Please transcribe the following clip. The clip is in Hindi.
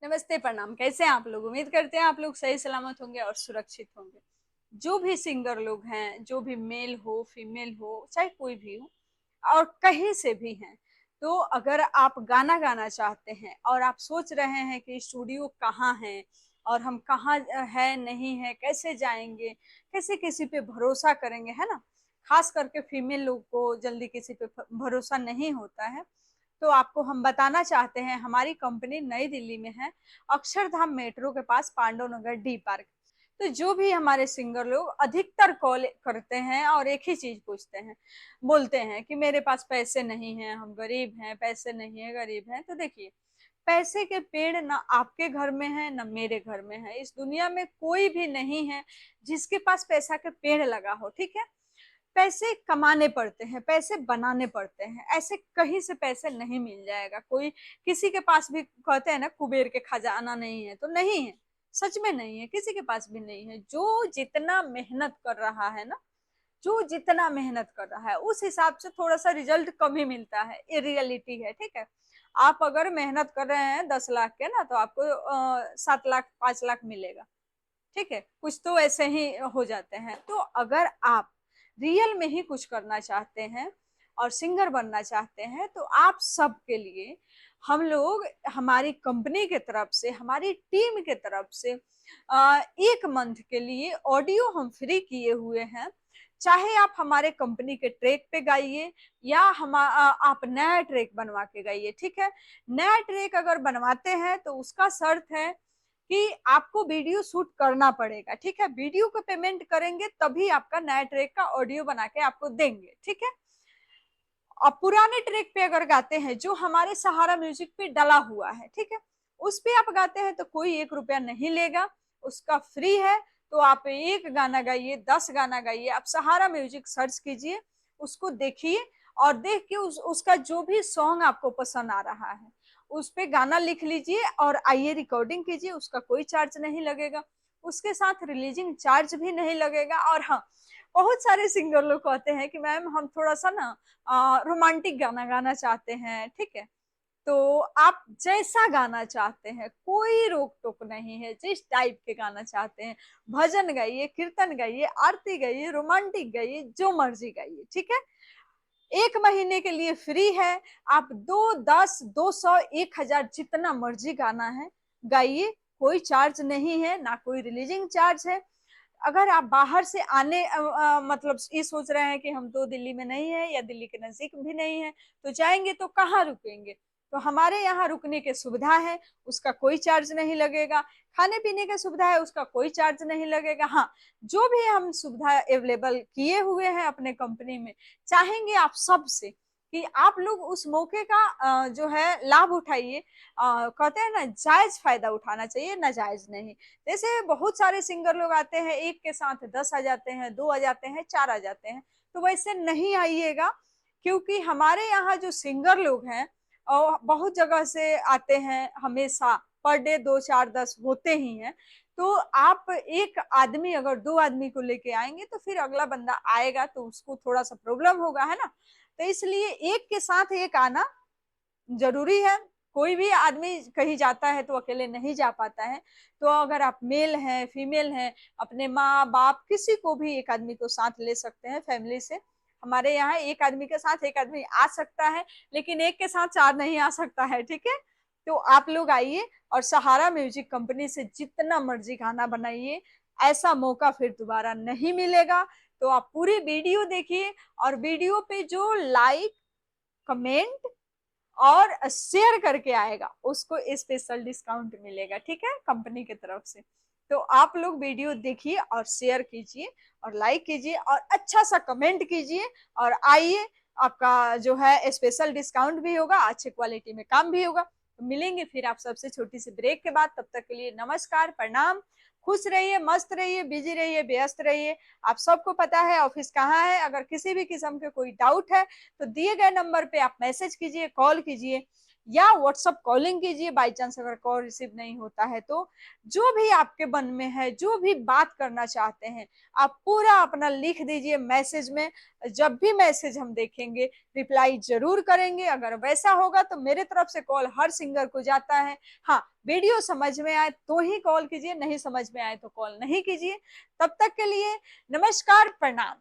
नमस्ते, प्रणाम। कैसे हैं आप लोग? उम्मीद करते हैं आप लोग सही सलामत होंगे और सुरक्षित होंगे। जो भी सिंगर लोग हैं, जो भी मेल हो, फीमेल हो, चाहे कोई भी हो और कहीं से भी हैं, तो अगर आप गाना गाना चाहते हैं और आप सोच रहे हैं कि स्टूडियो कहाँ है और हम कहाँ है, नहीं है, कैसे जाएँगे, कैसे किसी पे भरोसा करेंगे, है ना? खास करके फीमेल लोग को जल्दी किसी पे भरोसा नहीं होता है। तो आपको हम बताना चाहते हैं, हमारी कंपनी नई दिल्ली में है, अक्षरधाम मेट्रो के पास पांडव नगर डी पार्क। तो जो भी हमारे सिंगर लोग अधिकतर कॉल करते हैं और एक ही चीज पूछते हैं, बोलते हैं कि मेरे पास पैसे नहीं हैं, हम गरीब हैं, पैसे नहीं है, गरीब हैं। तो देखिए, पैसे के पेड़ ना आपके घर में है ना मेरे घर में है। इस दुनिया में कोई भी नहीं है जिसके पास पैसा के पेड़ लगा हो, ठीक है? पैसे कमाने पड़ते हैं, पैसे बनाने पड़ते हैं, ऐसे कहीं से पैसे नहीं मिल जाएगा। कोई किसी के पास भी कहते हैं ना कुबेर के खजाना नहीं है, तो नहीं है, सच में नहीं है, किसी के पास भी नहीं है। जो जितना मेहनत कर रहा है ना, जो जितना मेहनत कर रहा है उस हिसाब से थोड़ा सा रिजल्ट कम ही मिलता है, ये रियलिटी है, ठीक है? आप अगर मेहनत कर रहे हैं 10 लाख के ना, तो आपको 7 लाख 5 लाख मिलेगा, ठीक है? कुछ तो ऐसे ही हो जाते हैं। तो अगर आप रियल में ही कुछ करना चाहते हैं और सिंगर बनना चाहते हैं, तो आप सबके लिए हम लोग, हमारी कंपनी के तरफ से, हमारी टीम के तरफ से 1 मंथ के लिए ऑडियो हम फ्री किए हुए हैं। चाहे आप हमारे कंपनी के ट्रैक पे गाइए या आप नया ट्रैक बनवा के गाइए, ठीक है? नया ट्रैक अगर बनवाते हैं तो उसका शर्त है कि आपको वीडियो शूट करना पड़ेगा, ठीक है? वीडियो को पेमेंट करेंगे तभी आपका नया ट्रैक का ऑडियो बना के आपको देंगे, ठीक है? और पुराने ट्रैक पे अगर गाते हैं जो हमारे सहारा म्यूजिक पे डला हुआ है, ठीक है, उस पे आप गाते हैं तो कोई 1 रुपया नहीं लेगा, उसका फ्री है। तो आप 1 गाना गाइए, 10 गाना गाइए, आप सहारा म्यूजिक सर्च कीजिए, उसको देखिए और देख के उसका जो भी सॉन्ग आपको पसंद आ रहा है उस पे गाना लिख लीजिए और आइए रिकॉर्डिंग कीजिए। उसका कोई चार्ज नहीं लगेगा, उसके साथ रिलीजिंग चार्ज भी नहीं लगेगा। और हाँ, बहुत सारे सिंगर लोग कहते हैं कि मैम हम थोड़ा सा ना रोमांटिक गाना गाना चाहते हैं, ठीक है? तो आप जैसा गाना चाहते हैं, कोई रोक टोक नहीं है, जिस टाइप के गाना चाहते हैं, भजन गाइए, कीर्तन गाइए, आरती गाइए, रोमांटिक गाइए, जो मर्जी गाइए, ठीक है? 1 महीने के लिए फ्री है। आप 2, 10, 200, 1,000 जितना मर्जी गाना है गाइए, कोई चार्ज नहीं है, ना कोई रिलीजिंग चार्ज है। अगर आप बाहर से मतलब ये सोच रहे हैं कि हम तो दिल्ली में नहीं है या दिल्ली के नजदीक भी नहीं है, तो जाएंगे तो कहाँ रुकेंगे? तो हमारे यहाँ रुकने की सुविधा है, उसका कोई चार्ज नहीं लगेगा। खाने पीने की सुविधा है, उसका कोई चार्ज नहीं लगेगा। हाँ, जो भी हम सुविधा अवेलेबल किए हुए हैं अपने कंपनी में, चाहेंगे आप सबसे कि आप लोग उस मौके का जो है लाभ उठाइए। कहते हैं ना, जायज फायदा उठाना चाहिए, नाजायज नहीं। जैसे बहुत सारे सिंगर लोग आते हैं, एक के साथ 10 आ जाते हैं, 2 आ जाते हैं, 4 आ जाते हैं, तो वैसे नहीं आइएगा। क्योंकि हमारे यहाँ जो सिंगर लोग हैं और बहुत जगह से आते हैं, हमेशा पर डे 2, 4, 10 होते ही हैं। तो आप एक आदमी अगर 2 आदमी को लेके आएंगे तो फिर अगला बंदा आएगा तो उसको थोड़ा सा प्रॉब्लम होगा, है ना? तो इसलिए एक के साथ एक आना जरूरी है। कोई भी आदमी कहीं जाता है तो अकेले नहीं जा पाता है। तो अगर आप मेल हैं, फीमेल हैं, अपने माँ बाप किसी को भी 1 आदमी को साथ ले सकते हैं फैमिली से। हमारे यहाँ 1 आदमी के साथ 1 आदमी आ सकता है, लेकिन एक के साथ 4 नहीं आ सकता है, ठीक है? तो आप लोग आइए और सहारा म्यूजिक कंपनी से जितना मर्जी गाना बनाइए, ऐसा मौका फिर दोबारा नहीं मिलेगा। तो आप पूरी वीडियो देखिए और वीडियो पे जो लाइक, कमेंट और शेयर करके आएगा उसको स्पेशल डिस्काउंट मिलेगा, ठीक है, कंपनी की तरफ से। तो आप लोग वीडियो देखिए और शेयर कीजिए और लाइक कीजिए और अच्छा सा कमेंट कीजिए और आइए, आपका जो है स्पेशल डिस्काउंट भी होगा, अच्छे क्वालिटी में काम भी होगा। तो मिलेंगे फिर आप सबसे छोटी सी ब्रेक के बाद। तब तक के लिए नमस्कार, प्रणाम। खुश रहिए, मस्त रहिए, बिजी रहिए, व्यस्त रहिए। आप सबको पता है ऑफिस कहाँ है। अगर किसी भी किस्म के कोई डाउट है तो दिए गए नंबर पे आप मैसेज कीजिए, कॉल कीजिए। या व्हाट्सअप कॉलिंग कीजिए, बाई चांस अगर कॉल रिसीव नहीं होता है तो। जो भी आपके मन में है, जो भी बात करना चाहते हैं, आप पूरा अपना लिख दीजिए मैसेज में। जब भी मैसेज हम देखेंगे रिप्लाई जरूर करेंगे। अगर वैसा होगा तो मेरे तरफ से कॉल हर सिंगर को जाता है। हाँ, वीडियो समझ में आए तो ही कॉल कीजिए, नहीं समझ में आए तो कॉल नहीं कीजिए। तब तक के लिए नमस्कार, प्रणाम।